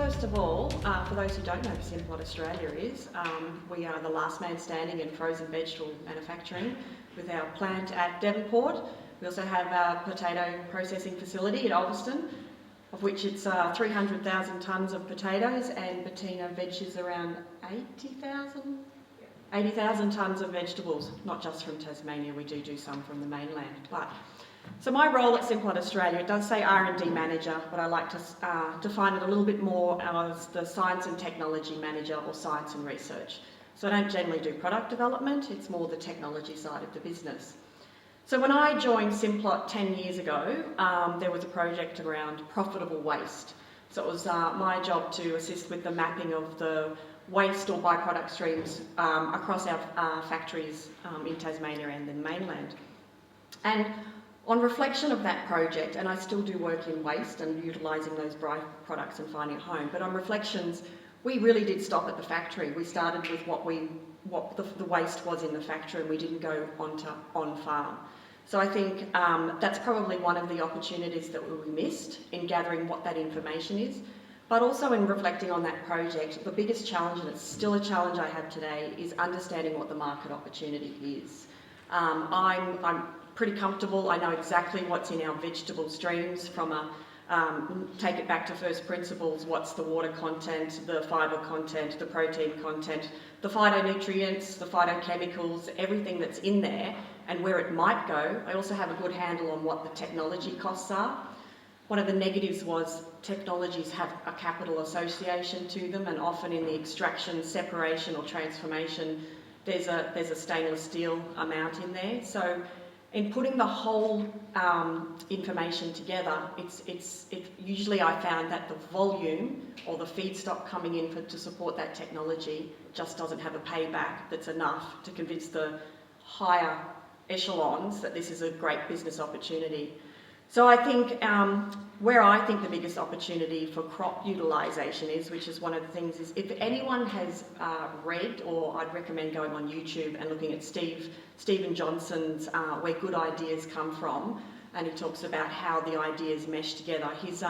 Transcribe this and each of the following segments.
first of all, for those who don't know who Simplot Australia is, we are the last man standing in frozen vegetable manufacturing with our plant at Devonport. We also have a potato processing facility at Ulverston, of which it's 300,000 tonnes of potatoes, and Bettina veggies around 80,000 tonnes of vegetables, not just from Tasmania, we do some from the mainland. So my role at Simplot Australia, it does say R&D manager, but I like to define it a little bit more as the science and technology manager or science and research. So I don't generally do product development, it's more the technology side of the business. So when I joined Simplot 10 years ago, there was a project around profitable waste. So it was my job to assist with the mapping of the waste or byproduct streams across our factories in Tasmania and the mainland. And on reflection of that project, and I still do work in waste and utilising those byproducts and finding a home, but on reflections, we really did stop at the factory. We started with what the waste was in the factory, and we didn't go on farm. So I think that's probably one of the opportunities that we missed in gathering what that information is, but also in reflecting on that project. The biggest challenge, and it's still a challenge I have today, is understanding what the market opportunity is. I'm pretty comfortable. I know exactly what's in our vegetable streams from take it back to first principles. What's the water content, the fibre content, the protein content, the phytonutrients, the phytochemicals, everything that's in there and where it might go. I also have a good handle on what the technology costs are. One of the negatives was technologies have a capital association to them, and often in the extraction, separation or transformation, there's a stainless steel amount in there. So in putting the whole information together, usually I found that the volume or the feedstock coming in to support that technology just doesn't have a payback that's enough to convince the higher echelons that this is a great business opportunity. So I think where I think the biggest opportunity for crop utilisation is, which is one of the things, is if anyone has read, or I'd recommend going on YouTube and looking at Stephen Johnson's Where Good Ideas Come From, and he talks about how the ideas mesh together. His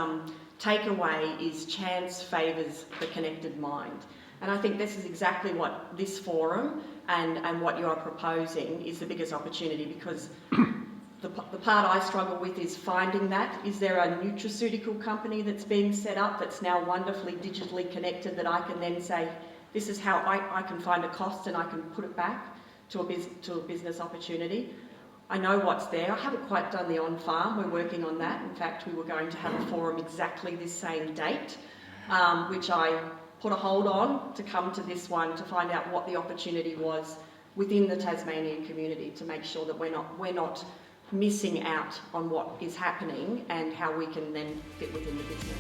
takeaway is chance favours the connected mind. And I think this is exactly what this forum and what you are proposing is the biggest opportunity, because the part I struggle with is finding that. Is there a nutraceutical company that's being set up that's now wonderfully digitally connected that I can then say, this is how I can find a cost and I can put it back to a business opportunity? I know what's there. I haven't quite done the on-farm. We're working on that. In fact, we were going to have a forum exactly this same date, which I put a hold on to come to this one to find out what the opportunity was within the Tasmanian community to make sure that we're not missing out on what is happening and how we can then fit within the business.